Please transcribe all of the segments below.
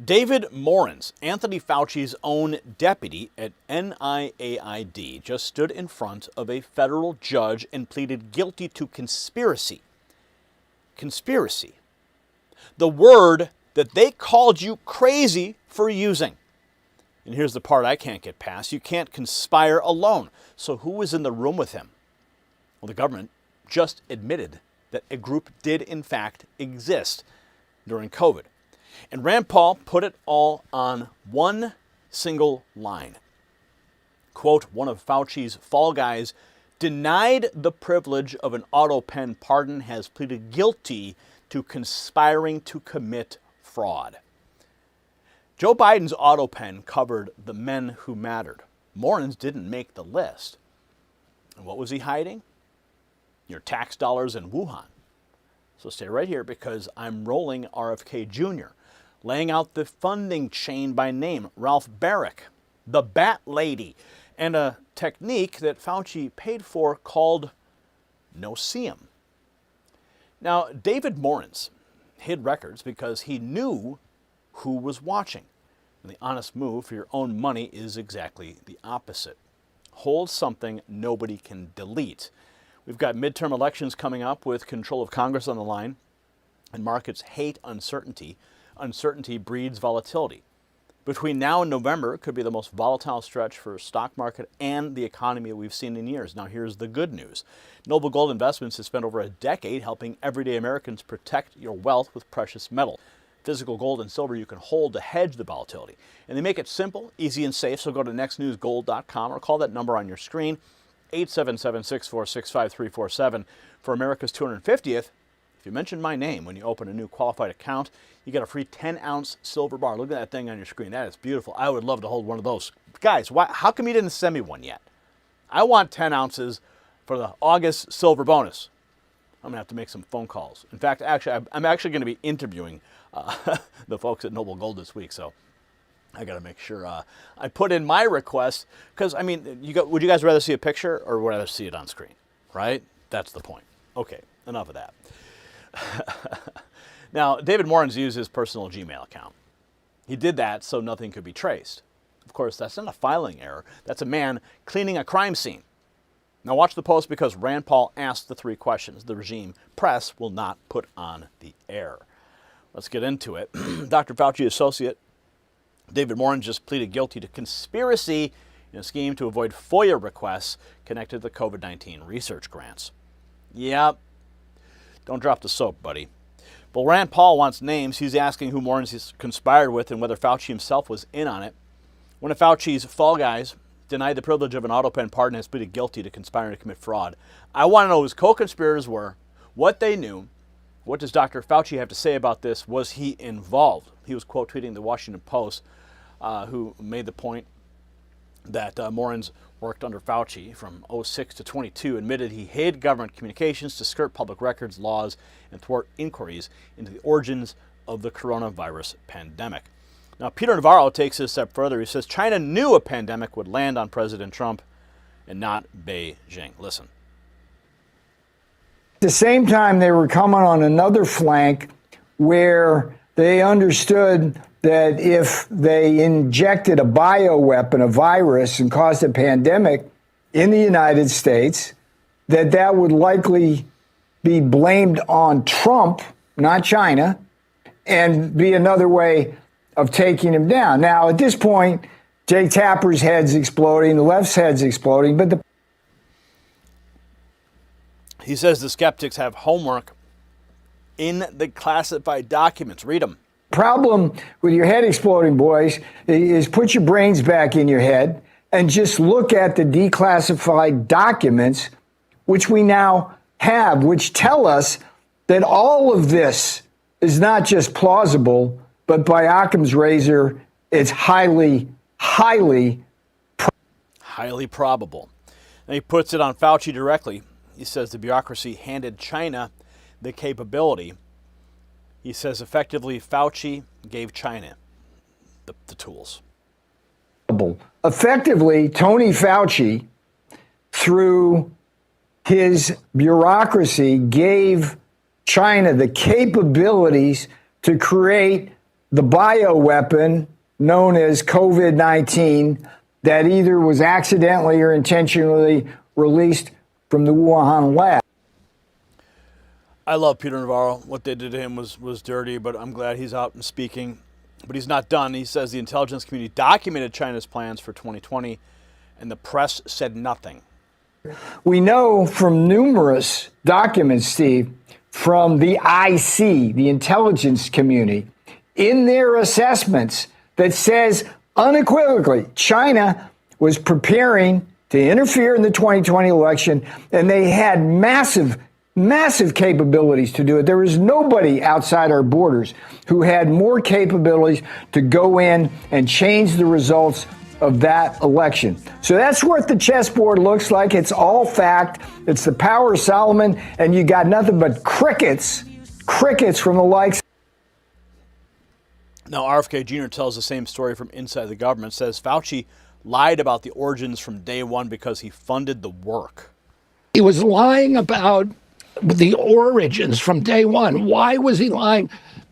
David Morens, Anthony Fauci's own deputy at NIAID, just stood in front of a federal judge and pleaded guilty to conspiracy. Conspiracy. The word that they called you crazy for using. And here's the part I can't get past. You can't conspire alone. So who was in the room with him? Well, the government just admitted that a group did in fact exist during COVID. And Rand Paul put it all on one single line. Quote, one of Fauci's fall guys denied the privilege of an auto pen pardon, has pleaded guilty to conspiring to commit fraud. Joe Biden's auto pen covered the men who mattered. Morens didn't make the list. And what was he hiding? Your tax dollars in Wuhan. So stay right here because I'm rolling RFK Jr., laying out the funding chain by name, Ralph Baric, the Bat Lady, and a technique that Fauci paid for called no-see-em. Now, David Morens hid records because he knew who was watching. And the honest move for your own money is exactly the opposite. Hold something nobody can delete. We've got midterm elections coming up with control of Congress on the line, and markets hate uncertainty. Uncertainty breeds volatility. Between now and November, it could be the most volatile stretch for stock market and the economy we've seen in years. Now, here's the good news. Noble Gold Investments has spent over a decade helping everyday Americans protect your wealth with precious metal. Physical gold and silver you can hold to hedge the volatility. And they make it simple, easy, and safe, so go to nextnewsgold.com or call that number on your screen, 877-646-5347. For America's 250th, if you mention my name when you open a new qualified account, you get a free 10-ounce silver bar. Look at that thing on your screen. That is beautiful. I would love to hold one of those. Guys, how come you didn't send me one yet? I want 10 ounces for the August silver bonus. I'm going to have to make some phone calls. In fact, I'm actually going to be interviewing the folks at Noble Gold this week, so I got to make sure I put in my request because, I mean, would you guys rather see a picture or would you rather see it on screen, right? That's the point. Okay, enough of that. Now, David Morens used his personal Gmail account. He did that so nothing could be traced. Of course, that's not a filing error. That's a man cleaning a crime scene. Now watch the post because Rand Paul asked the 3 questions the regime press will not put on the air. Let's get into it. Dr. Fauci associate David Morens just pleaded guilty to conspiracy in a scheme to avoid FOIA requests connected to the COVID-19 research grants. Yep. Don't drop the soap, buddy. But Rand Paul wants names. He's asking who Morens has conspired with and whether Fauci himself was in on it. One of Fauci's fall guys denied the privilege of an auto pen pardon, has pleaded guilty to conspiring to commit fraud. I want to know who his co-conspirators were, what they knew. What does Dr. Fauci have to say about this? Was he involved? He was quote tweeting the Washington Post, who made the point that Morens worked under Fauci from 06 to 22, admitted he hid government communications to skirt public records laws and thwart inquiries into the origins of the coronavirus pandemic. Now, Peter Navarro takes it a step further. He says China knew a pandemic would land on President Trump and not Beijing. Listen. At the same time, they were coming on another flank where they understood that if they injected a bioweapon, a virus, and caused a pandemic in the United States, that would likely be blamed on Trump, not China, and be another way of taking him down. Now, at this point, Jay Tapper's head's exploding, the left's head's exploding, but he says the skeptics have homework in the classified documents. Read them. Problem with your head exploding, boys, is put your brains back in your head and just look at the declassified documents, which we now have, which tell us that all of this is not just plausible, but by Occam's razor, it's highly probable. And he puts it on Fauci directly. He says the bureaucracy handed China the capability. He says effectively Fauci gave China the tools. Effectively, Tony Fauci, through his bureaucracy, gave China the capabilities to create the bioweapon known as COVID-19 that either was accidentally or intentionally released from the Wuhan lab. I love Peter Navarro. What they did to him was dirty, but I'm glad he's out and speaking. But he's not done. He says the intelligence community documented China's plans for 2020, and the press said nothing. We know from numerous documents, Steve, from the IC, the intelligence community, in their assessments that says unequivocally China was preparing to interfere in the 2020 election, and they had massive capabilities to do it. There was nobody outside our borders who had more capabilities to go in and change the results of that election. So that's what the chessboard looks like. It's all fact. It's the power of Solomon, and you got nothing but crickets from the likes. Now, RFK Jr. tells the same story from inside the government, says Fauci lied about the origins from day one because he funded the work. He was lying about the origins from day one. Why was he lying?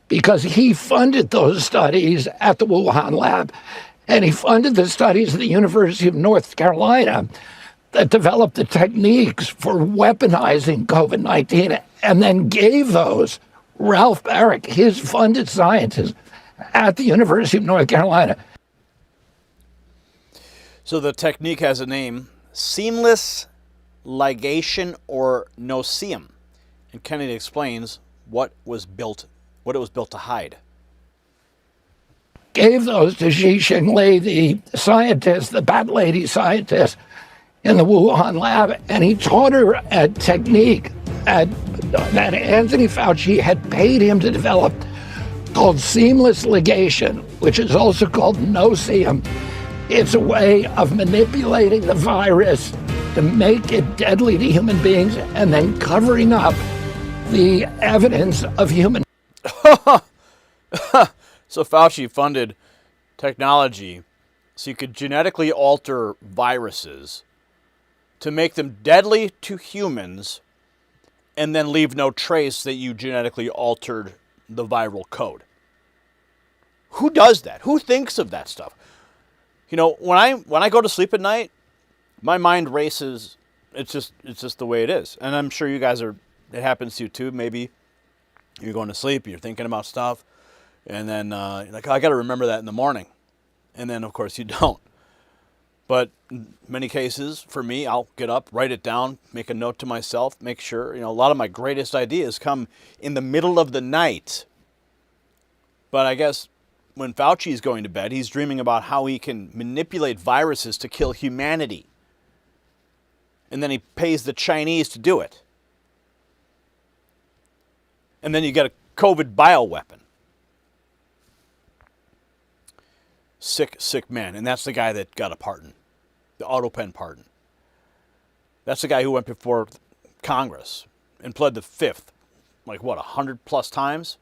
Because he funded those studies at the Wuhan lab, and he funded the studies at the University of North Carolina that developed the techniques for weaponizing COVID-19, and then gave those, Ralph Baric, his funded scientist at the University of North Carolina. So the technique has a name, seamless ligation or no-seam. And Kennedy explains what it was built to hide. Gave those to Shi Zhengli, the scientist, the bat lady scientist in the Wuhan lab, and he taught her a technique that Anthony Fauci had paid him to develop called seamless ligation, which is also called no-seam. It's a way of manipulating the virus to make it deadly to human beings and then covering up the evidence of human. So Fauci funded technology so you could genetically alter viruses to make them deadly to humans and then leave no trace that you genetically altered the viral code. Who does that? Who thinks of that stuff? You know, when I go to sleep at night, my mind races. It's just the way it is. And I'm sure you guys it happens to you too. Maybe you're going to sleep, you're thinking about stuff, and then you're like, oh, I got to remember that in the morning. And then, of course, you don't. But in many cases, for me, I'll get up, write it down, make a note to myself, make sure, a lot of my greatest ideas come in the middle of the night. But I guess when Fauci is going to bed, he's dreaming about how he can manipulate viruses to kill humanity. And then he pays the Chinese to do it. And then you get a COVID bioweapon. Sick man. And that's the guy that got a pardon. The auto pen pardon. That's the guy who went before Congress and pled the fifth. 100+ times?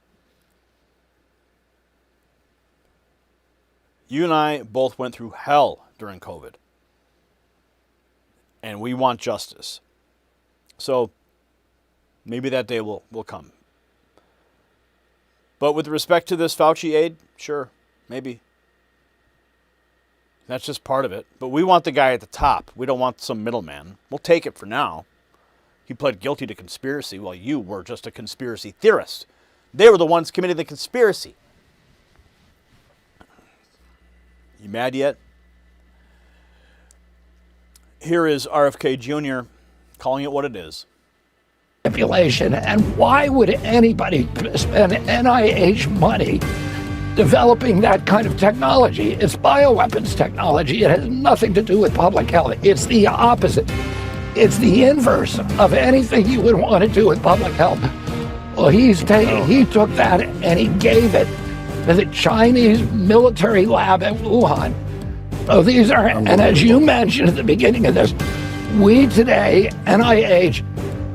You and I both went through hell during COVID. And we want justice. So maybe that day will come. But with respect to this Fauci aide, sure, maybe. That's just part of it. But we want the guy at the top. We don't want some middleman. We'll take it for now. He pled guilty to conspiracy while you were just a conspiracy theorist. They were the ones committing the conspiracy. You mad yet? Here is RFK Jr. calling it what it is. Manipulation. And why would anybody spend NIH money developing that kind of technology? It's bioweapons technology. It has nothing to do with public health. It's the opposite. It's the inverse of anything you would want to do with public health. Well, he took that and he gave it to the Chinese military lab at Wuhan. So these are, and as you mentioned at the beginning of this, we today, NIH,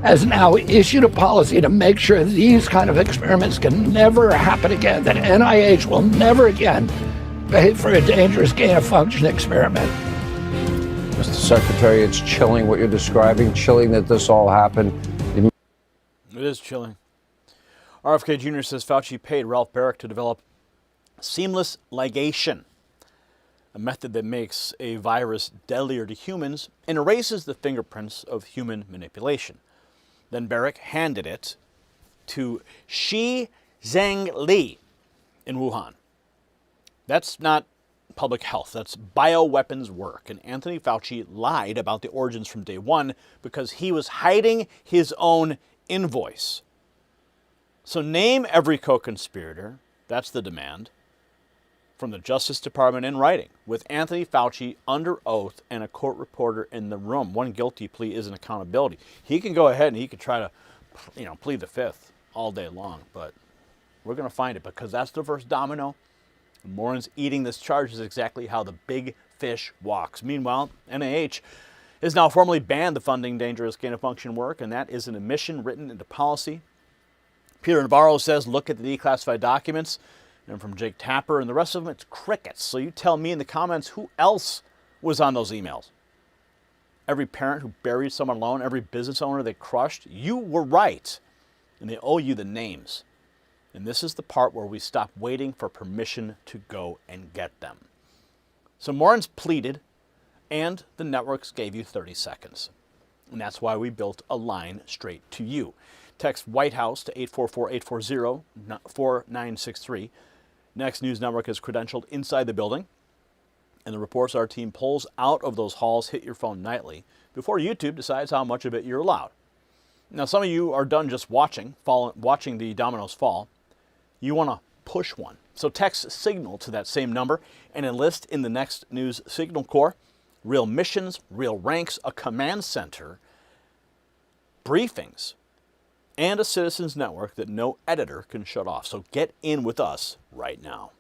has now issued a policy to make sure these kind of experiments can never happen again, that NIH will never again pay for a dangerous gain-of-function experiment. Mr. Secretary, it's chilling what you're describing, chilling that this all happened. It is chilling. RFK Jr. says Fauci paid Ralph Baric to develop seamless ligation, a method that makes a virus deadlier to humans and erases the fingerprints of human manipulation. Then Baric handed it to Shi Zhengli in Wuhan. That's not public health, that's bioweapons work. And Anthony Fauci lied about the origins from day one because he was hiding his own invoice. So name every co-conspirator, that's the demand, from the Justice Department in writing, with Anthony Fauci under oath and a court reporter in the room. One guilty plea isn't accountability. He can go ahead and he can try to, plead the fifth all day long, but we're going to find it because that's the first domino. Morens eating this charge is exactly how the big fish walks. Meanwhile, NIH has now formally banned the funding dangerous gain-of-function work, and that is an admission written into policy. Peter Navarro says, look at the declassified documents. And from Jake Tapper and the rest of them, it's crickets. So you tell me in the comments who else was on those emails. Every parent who buried someone alone, every business owner they crushed, you were right. And they owe you the names. And this is the part where we stop waiting for permission to go and get them. So Morens pleaded, and the networks gave you 30 seconds. And that's why we built a line straight to you. Text White House to 844-840-4963. Next News Network is credentialed inside the building, and the reports our team pulls out of those halls hit your phone nightly before YouTube decides how much of it you're allowed. Now, some of you are done just watching the dominoes fall. You want to push one. So text Signal to that same number and enlist in the Next News Signal Corps. Real missions, real ranks, a command center, briefings, and a citizens network that no editor can shut off. So get in with us right now.